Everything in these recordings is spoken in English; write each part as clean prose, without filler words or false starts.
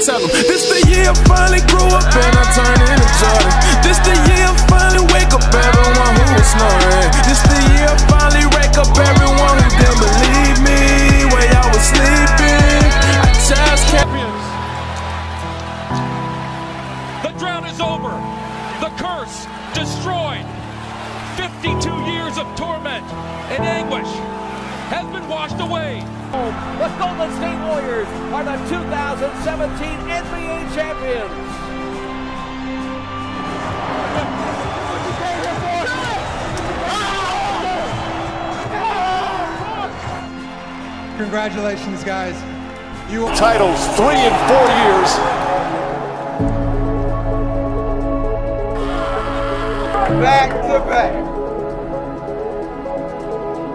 tell them. This the year I finally grew up and I turned into Jordan. This the year I finally wake up everyone who was snoring. This the year I finally wake up everyone who didn't believe me when y'all was sleeping. I just can't. The drought is over. The curse destroyed. 52 years of torment and anguish has been washed away. The Golden State Warriors are the 2017 NBA champions. Congratulations, guys. You titles 3 in 4 years. Back to back.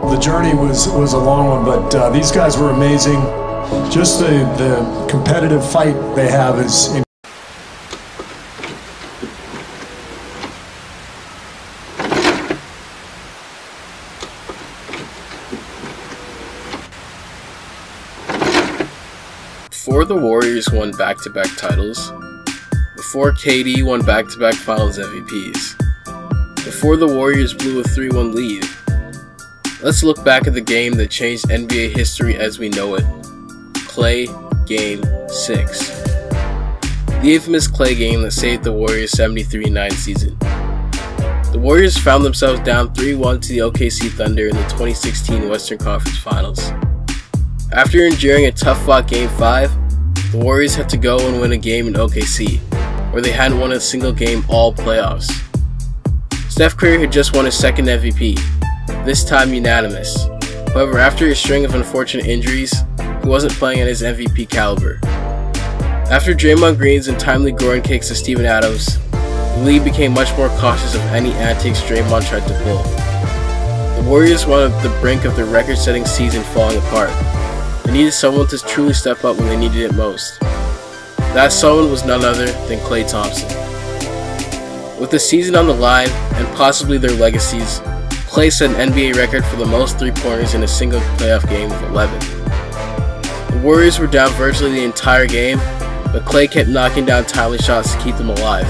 The journey was a long one, but these guys were amazing. Just the competitive fight they have is incredible. Before the Warriors won back-to-back titles, before KD won back-to-back Finals MVPs, before the Warriors blew a 3-1 lead, let's look back at the game that changed NBA history as we know it, Klay Game 6. The infamous Klay Game that saved the Warriors' 73-9 season. The Warriors found themselves down 3-1 to the OKC Thunder in the 2016 Western Conference Finals. After enduring a tough-fought Game 5, the Warriors had to go and win a game in OKC, where they hadn't won a single game all playoffs. Steph Curry had just won his second MVP, this time unanimous. However, after a string of unfortunate injuries, he wasn't playing at his MVP caliber. After Draymond Green's untimely groin kicks to Steven Adams, the league became much more cautious of any antics Draymond tried to pull. The Warriors were on the brink of their record-setting season falling apart. They needed someone to truly step up when they needed it most. That someone was none other than Klay Thompson. With the season on the line, and possibly their legacies, Klay set an NBA record for the most three-pointers in a single playoff game with 11. The Warriors were down virtually the entire game, but Klay kept knocking down timely shots to keep them alive.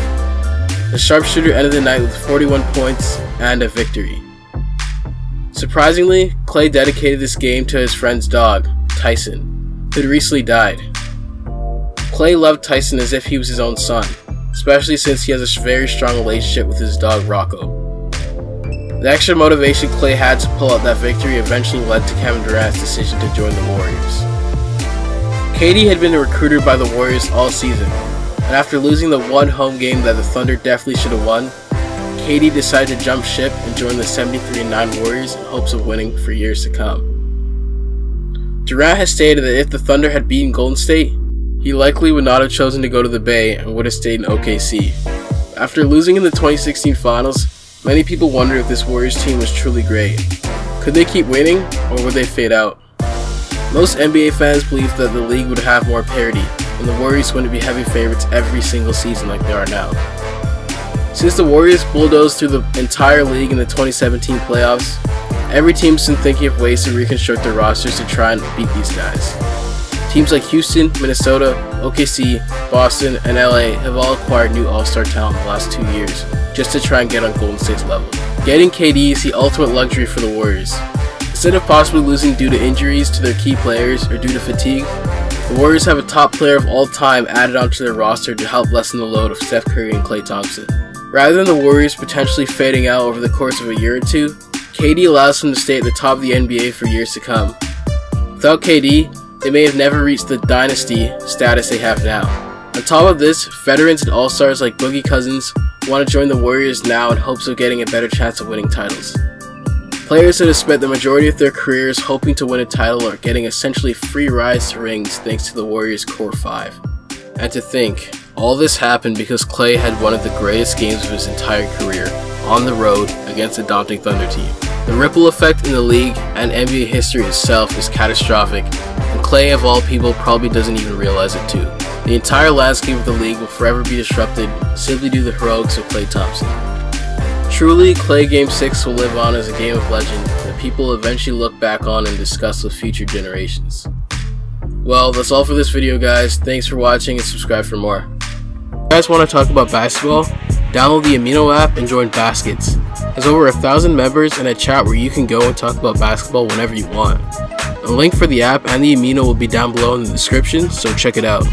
The sharpshooter ended the night with 41 points and a victory. Surprisingly, Klay dedicated this game to his friend's dog, Tyson, who had recently died. Klay loved Tyson as if he was his own son, especially since he has a very strong relationship with his dog Rocco. The extra motivation Klay had to pull out that victory eventually led to Kevin Durant's decision to join the Warriors. KD had been recruited by the Warriors all season, and after losing the one home game that the Thunder definitely should have won, KD decided to jump ship and join the 73-9 Warriors in hopes of winning for years to come. Durant has stated that if the Thunder had beaten Golden State, he likely would not have chosen to go to the Bay and would have stayed in OKC. After losing in the 2016 Finals, many people wonder if this Warriors team was truly great. Could they keep winning, or would they fade out? Most NBA fans believe that the league would have more parity, and the Warriors wouldn't be heavy favorites every single season like they are now. Since the Warriors bulldozed through the entire league in the 2017 playoffs, every team's been thinking of ways to reconstruct their rosters to try and beat these guys. Teams like Houston, Minnesota, OKC, Boston, and LA have all acquired new all-star talent in the last 2 years, just to try and get on Golden State's level. Getting KD is the ultimate luxury for the Warriors. Instead of possibly losing due to injuries to their key players or due to fatigue, the Warriors have a top player of all time added onto their roster to help lessen the load of Steph Curry and Klay Thompson. Rather than the Warriors potentially fading out over the course of a year or two, KD allows them to stay at the top of the NBA for years to come. Without KD, they may have never reached the dynasty status they have now. On top of this, veterans and all-stars like Boogie Cousins want to join the Warriors now in hopes of getting a better chance of winning titles. Players that have spent the majority of their careers hoping to win a title are getting essentially free rides to rings thanks to the Warriors' core 5. And to think, all this happened because Klay had one of the greatest games of his entire career, on the road against a daunting Thunder team. The ripple effect in the league and NBA history itself is catastrophic, and Klay of all people probably doesn't even realize it too. The entire landscape of the league will forever be disrupted simply due to the heroics of Klay Thompson. Truly, Klay Game 6 will live on as a game of legend that people will eventually look back on and discuss with future generations. Well, that's all for this video, guys. Thanks for watching and subscribe for more. If you guys want to talk about basketball, download the Amino app and join Baskets. There's over 1,000 members and a chat where you can go and talk about basketball whenever you want. A link for the app and the Amino will be down below in the description, so check it out.